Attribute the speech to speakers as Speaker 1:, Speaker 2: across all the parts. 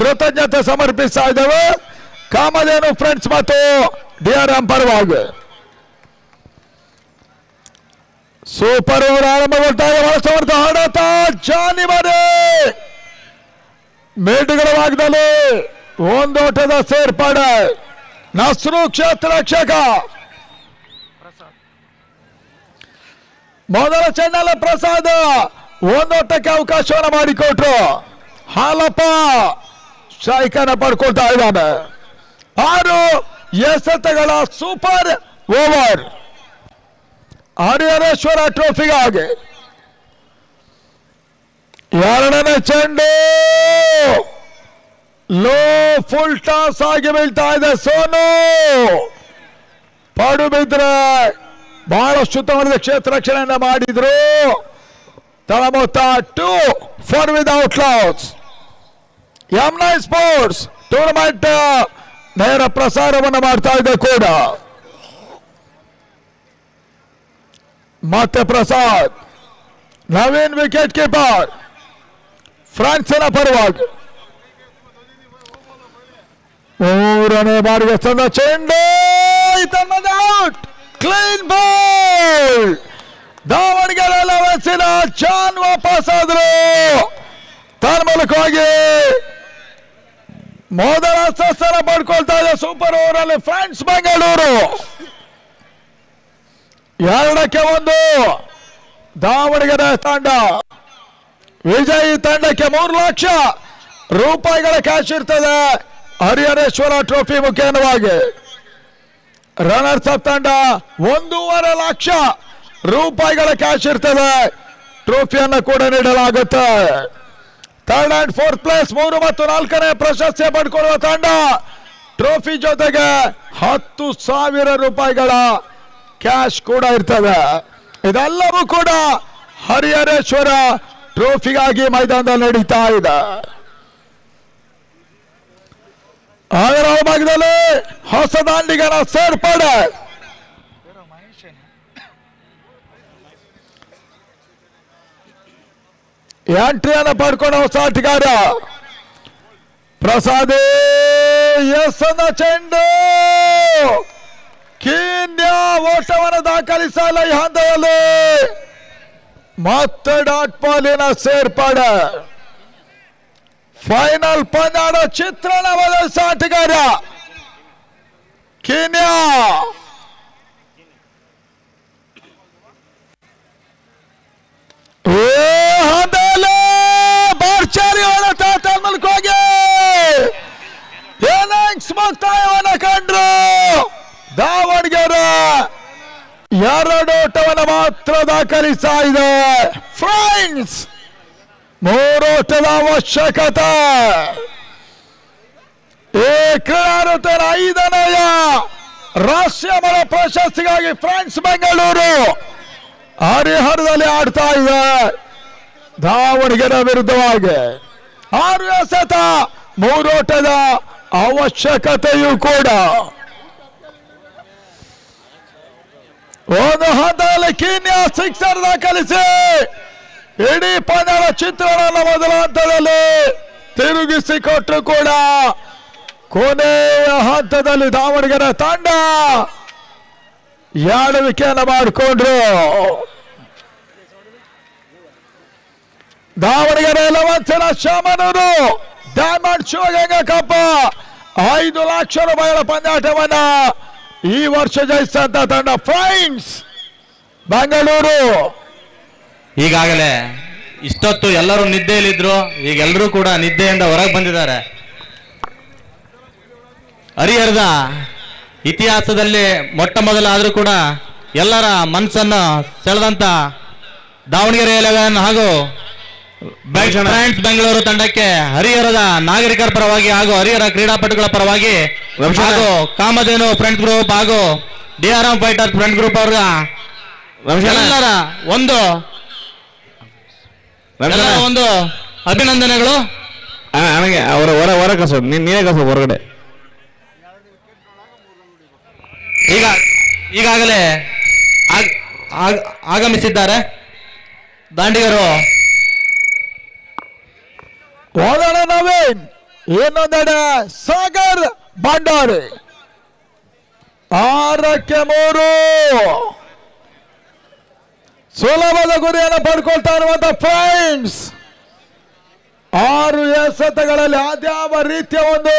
Speaker 1: ಕೃತಜ್ಞತೆ ಸಮರ್ಪಿಸ್ತಾ ಇದ್ದೇವೆ ಕಾಮಧೇನು ಫ್ರೆಂಡ್ಸ್ ಮತ್ತು DRM ಪರವಾಗಿ. ಸೂಪರ್ ಓವರ್ ಆರಂಭಗೊಳ್ತಾ ಇದೆ. ಸಮರ್ಥ ಹೊಡೆತ ಜಾನಿ ಮನೆ ಮೇಟುಗಳ ಭಾಗದಲ್ಲಿ ಒಂದೋಟದ ಸೇರ್ಪಡೆ. ನಸ್ರು ಕ್ಷೇತ್ರ ರಕ್ಷಕ ಮೊದಲ ಚೆಂಡಲ್ಲಿ ಪ್ರಸಾದ್ ಒಂದೋಟಕ್ಕೆ ಅವಕಾಶವನ್ನು ಮಾಡಿಕೊಟ್ರು. ಹಾಲಪ್ಪ ಸ್ಟ್ರೈಕನ್ನು ಪಡ್ಕೊಳ್ತಾ ಇದ್ದಾನೆ. 6 ಎಸೆತಗಳ ಸೂಪರ್ ಓವರ್ ಹರಿಹರೇಶ್ವರ ಟ್ರೋಫಿಗಾಗಿ. ಎರಡನೇ ಚೆಂಡು ಲೋ ಫುಲ್ ಟಾಸ್ ಆಗಿ ಬೀಳ್ತಾ ಇದೆ. ಸೋನು ಪಾಡು ಬಿದ್ರೆ ಬಹಳಷ್ಟು ಉತ್ತಮವಾದ ಕ್ಷೇತ್ರ ರಕ್ಷಣೆಯನ್ನ ಮಾಡಿದ್ರು. ತಳಮೊತ್ತ 2 for without loss. M9 sports tournament ನೇರ ಪ್ರಸಾರವನ್ನು ಮಾಡ್ತಾ ಇದೆ ಕೂಡ. ಮತ್ತೆ ಪ್ರಸಾದ್ ನವೀನ್ ವಿಕೆಟ್ ಕೀಪರ್ ಫ್ರಾನ್ಸಿನ ಪರವಾಗಿ. 3ನೇ ಬಾರಿಗೆ ತಂದ ಚೆಂಡು ಔಟ್. Clean ball. ದಾವಣಗೆರೆ ಲೆವೆನ್ಸಿನ ಜಾನ್ ವಾಪಸ್ ಆದ್ರು. ತನ್ಮೂಲಕವಾಗಿ ಮೊದಲ ಸಸ್ಸರ ಪಡ್ಕೊಳ್ತಾ ಇದೆ ಸೂಪರ್ ಓವರ್ ಅಲ್ಲಿ ಫ್ರಾನ್ಸ್ ಬೆಂಗಳೂರು. 2-1 ದಾವಣಗೆರೆ ತಂಡ. ವಿಜಯಿ ತಂಡಕ್ಕೆ 3 ಲಕ್ಷ ರೂಪಾಯಿಗಳ ಕ್ಯಾಶ್ ಇರ್ತದೆ ಹರಿಹರೇಶ್ವರ ಟ್ರೋಫಿ ಮುಖೇನವಾಗಿ. ರನ್ನರ್ಸ್ ಅಪ್ ತಂಡ 1.5 ಲಕ್ಷ ರೂಪಾಯಿಗಳ ಕ್ಯಾಶ್ ಇರ್ತದೆ. ಟ್ರೋಫಿಯನ್ನು ಕೂಡ ನೀಡಲಾಗುತ್ತೆ. 3rd and 4th ಪ್ಲೇಸ್ 3 ಮತ್ತು 4ನೇ ಪ್ರಶಸ್ತಿ ಪಡ್ಕೊಳ್ಳುವ ತಂಡ ಟ್ರೋಫಿ ಜೊತೆಗೆ 10,000 ರೂಪಾಯಿಗಳ ಕ್ಯಾಶ್ ಕೂಡ ಇರ್ತದೆ. ಇದೆಲ್ಲವೂ ಕೂಡ ಹರಿಹರೇಶ್ವರ ಟ್ರೋಫಿಗಾಗಿ ಮೈದಾನದಲ್ಲಿ ನಡೀತಾ ಇದೆ. ಅದರ ಭಾಗದಲ್ಲಿ ಹೊಸ ದಾಂಡಿಗರ ಸೇರ್ಪಡೆ. ಎಂಟ್ರಿಯನ್ನು ಪಡ್ಕೊಂಡು ಹೊಸ ಆಟಗಾರ ಪ್ರಸಾದ್. ಎಸ್ಸನ ಚೆಂಡು ಕೀನ್ಯಾ ಓಟವನ್ನು ದಾಖಲಿಸಲ್ಲ ಈ ಹಂತದಲ್ಲಿ. ಮತ್ತೆ ಡಾಟ್ ಬಾಲಿನ ಸೇರ್ಪಡೆ. ಫೈನಲ್ ಪಂದ್ಯದ ಚಿತ್ರಣ ಬದಲಿಸ ಆಟಗಾರ ಕೀನ್ಯಾ. ಬಾರ್ಚಾರಿ ಹೊಡೆತ ತನ್ಮೂಲಕವಾಗಿ ಇನ್ನಿಂಗ್ಸ್ ಮುಕ್ತಾಯವನ್ನು ಕಂಡ್ರು ದಾವಣಗೆರೆ. 2 ಓಟವನ್ನು ಮಾತ್ರ ದಾಖಲಿಸ್ತಾ ಇದೆ ಫ್ರಾನ್ಸ್. 3 ಓಟದ ಅವಶ್ಯಕತೆ. ಈ ಕ್ರೀಡಾ ಋತುವಿನ 5ನೇಯ ರಾಷ್ಟ್ರೀಯ ಮರ ಪ್ರಶಸ್ತಿಗಾಗಿ ಫ್ರಾನ್ಸ್ ಬೆಂಗಳೂರು ಹರಿಹರದಲ್ಲಿ ಆಡ್ತಾ ಇದೆ ದಾವಣಗೆರೆ ವಿರುದ್ಧವಾಗಿ. 6 ಎಸೆತ 3 ಓಟದ ಅವಶ್ಯಕತೆಯೂ ಕೂಡ. ಒಂದು ಹಂತದಲ್ಲಿ ಕೀನ್ಯಾ 6 ದಾಖಲಿಸಿ ಇಡೀ ಪಂದ್ಯದ ಚಿತ್ರಣವನ್ನು ಮೊದಲ ಹಂತದಲ್ಲಿ ತಿರುಗಿಸಿಕೊಟ್ಟರು ಕೂಡ ಕೊನೆಯ ಹಂತದಲ್ಲಿ ದಾವಣಗೆರೆ ತಂಡ 2 ವಿಕೆಟ್ ಮಾಡಿಕೊಂಡ್ರು. ದಾವಣಗೆರೆ ಲೆವೆನ್ಸಿನ ಶಾಮನೂರು ಡೈಮಂಡ್ ಶಿವಗಂಗಾ ಕಪ್ 5 ಲಕ್ಷ ರೂಪಾಯಿಗಳ ಪಂದ್ಯಾಟವನ್ನ ಈ ವರ್ಷ ಜಯಿಸಿದಂತ ತಂಡ ಫ್ರಾನ್ಸ್ ಬೆಂಗಳೂರು.
Speaker 2: ಈಗಾಗಲೇ ಇಷ್ಟೊತ್ತು ಎಲ್ಲರೂ ನಿದ್ದೆಯಲ್ಲಿದ್ರು, ಈಗ ಎಲ್ಲರೂ ಕೂಡ ನಿದ್ದೆಯಿಂದ ಹೊರಗೆ ಬಂದಿದ್ದಾರೆ. ಹರಿಹರದ ಇತಿಹಾಸದಲ್ಲಿ ಮೊಟ್ಟ ಮೊದಲ ಆದರೂ ಕೂಡ ಎಲ್ಲರ ಮನಸ್ಸನ್ನು ಸೆಳೆದಂತ ದಾವಣಗೆರೆ 11 ಹಾಗೂ ಫ್ರಾನ್ಸ್ ಬೆಂಗಳೂರು ತಂಡಕ್ಕೆ ಹರಿಹರದ ನಾಗರಿಕರ ಪರವಾಗಿ ಹಾಗೂ ಹರಿಹರ ಕ್ರೀಡಾಪಟುಗಳ ಪರವಾಗಿ ಹಾಗೂ ಕಾಮಧೇನು ಫ್ರೆಂಡ್ಸ್ ಗ್ರೂಪ್ ಹಾಗೂ DRM ಫೈಟರ್ಸ್ ಫ್ರೆಂಡ್ಸ್ ಗ್ರೂಪ್ ಅವರ ಎಲ್ಲರ ಒಂದು ಅಭಿನಂದನೆಗಳು.
Speaker 3: ನನಗೆ ಅವರ ಹೊರ ಕಸ ನೀನೇ ಕಸ ಹೊರಗಡೆ.
Speaker 2: ಈಗಾಗಲೇ ಆಗಮಿಸಿದ್ದಾರೆ ದಾಂಡಿಗರು.
Speaker 1: ನವೀನ್ ಇನ್ನೊಂದೆಡೆ ಸಾಗರ್ ಭಂಡಾರಿ 6-3 ಸುಲಭದ ಗುರಿಯನ್ನು ಪಡ್ಕೊಳ್ತಾ ಇರುವಂತ ಫ್ರೆಂಡ್ಸ್ 6 ಎಸೆತಗಳಲ್ಲಿ ಅದ್ಯಾವ ರೀತಿಯ ಒಂದು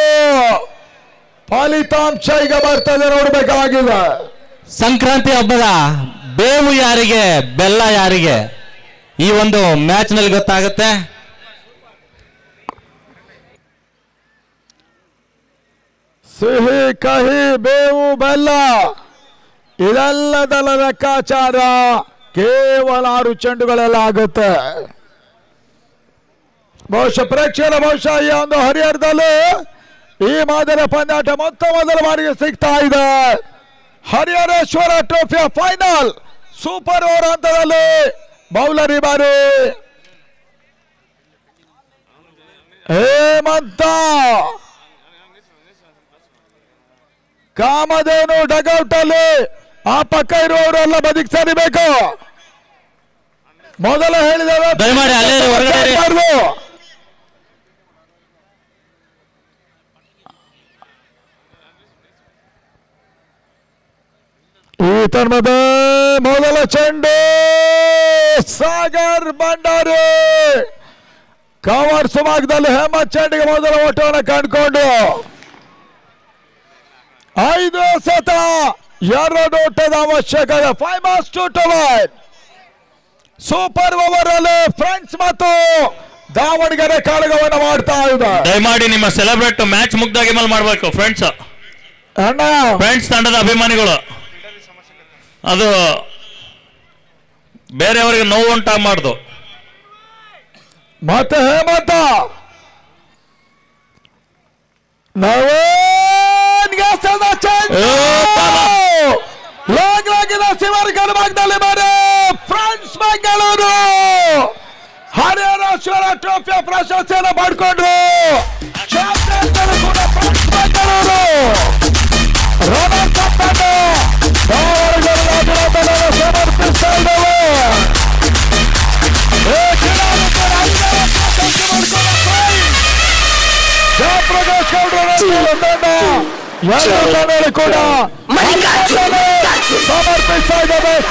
Speaker 1: ಫಲಿತಾಂಶ ಈಗ ಬರ್ತದೆ ನೋಡಬೇಕಾಗಿದೆ.
Speaker 2: ಸಂಕ್ರಾಂತಿ ಹಬ್ಬದ ಬೇವು ಯಾರಿಗೆ ಬೆಲ್ಲ ಯಾರಿಗೆ ಈ ಒಂದು ಮ್ಯಾಚ್ ನಲ್ಲಿ ಗೊತ್ತಾಗುತ್ತೆ.
Speaker 1: ಸಿಹಿ ಕಹಿ ಬೇವು ಬೆಲ್ಲ ಇದೆಲ್ಲದರ ಲೆಕ್ಕಾಚಾರ ಕೇವಲ 6 ಚೆಂಡುಗಳೆಲ್ಲ ಆಗುತ್ತೆ. ಬಹುಶಃ ಪ್ರೇಕ್ಷಕರ ಬಹುಶಃ ಈ ಒಂದು ಹರಿಹರದಲ್ಲಿ ಈ ಮಾದರಿಯ ಪಂದ್ಯಾಟ ಮೊದಲ ಬಾರಿಗೆ ಸಿಗ್ತಾ ಇದೆ. ಹರಿಹರೇಶ್ವರ ಟ್ರೋಫಿಯ ಫೈನಲ್ ಸೂಪರ್ ಓವರ್ ಹಂತದಲ್ಲಿ ಬೌಲರ್ ಈ ಬಾರಿ ಹೇಮಂತ ಕಾಮಧೇನು ಡಗೌಟ್ ಅಲ್ಲಿ ಆ ಪಕ್ಕ ಇರುವವರೆಲ್ಲ ಬದಿಗೆ ಸರಿಬೇಕು. ಮೊದಲ ಹೇಳಿದ್ದೇವೆ ಈ ತರ್ಮದ ಮೊದಲ ಚೆಂಡು ಸಾಗರ್ ಭಂಡಾರಿ ಕವರ್ ಸುಮಾಗದಲ್ಲಿ ಹೇಮಂತ್ ಚೆಂಡಿಗೆ ಮೊದಲ ಓಟವನ್ನು ಕಂಡುಕೊಂಡು 5 ಎಸೆತ 2 ಓಟದ ಅವಶ್ಯಕತೆ. 5-2 ಸೂಪರ್ ಓವರ್ ಅಲ್ಲಿ ಫ್ರೆಂಡ್ಸ್ ಮತ್ತು ದಾವಣಗೆರೆ ಕಾಳಗವನ್ನು ಮಾಡ್ತಾ ಇದೆ.
Speaker 2: ದಯಮಾಡಿ ನಿಮ್ಮ ಸೆಲೆಬ್ರೇಟ್ ಮ್ಯಾಚ್ ಮುಗ್ದಾಗಿ ಮೇಲೆ ಮಾಡಬೇಕು ಫ್ರೆಂಡ್ಸ್. ಫ್ರೆಂಡ್ಸ್ ತಂಡದ ಅಭಿಮಾನಿಗಳು ಅದು ಬೇರೆಯವರಿಗೆ ನೋವು ಉಂಟಾಗಿ ಮಾಡುದು.
Speaker 1: ಮತ್ತೆ ಹೇಮಂತ ಸಿವರ್ಗಲ್ ಭಾಗದಲ್ಲಿ ಬಾರಿ ಫ್ರೆಂಡ್ಸ್ ಬೆಂಗಳೂರು ಹರಿಹರೇಶ್ವರ ಟ್ರೋಫಿಯ ಪ್ರಶಸ್ತಿಯನ್ನು ಪಡ್ಕೊಂಡ್ರು. ಚಾಂಪಿಯನ್ ಕೂಡ ಫ್ರೆಂಡ್ಸ್ ಬೆಂಗಳೂರು ರನ್ನರ್ ಕಪ್ ಅನ್ನು ಸಮರ್ಪಿಸ್ತಾ ಇದ್ದೇವೆ. ಜಯಪ್ರಕಾಶ್ ಗೌಡರು ಕೂಡ ಸಮರ್ಪಿಸ್ತಾ ಇದ್ದೇವೆ.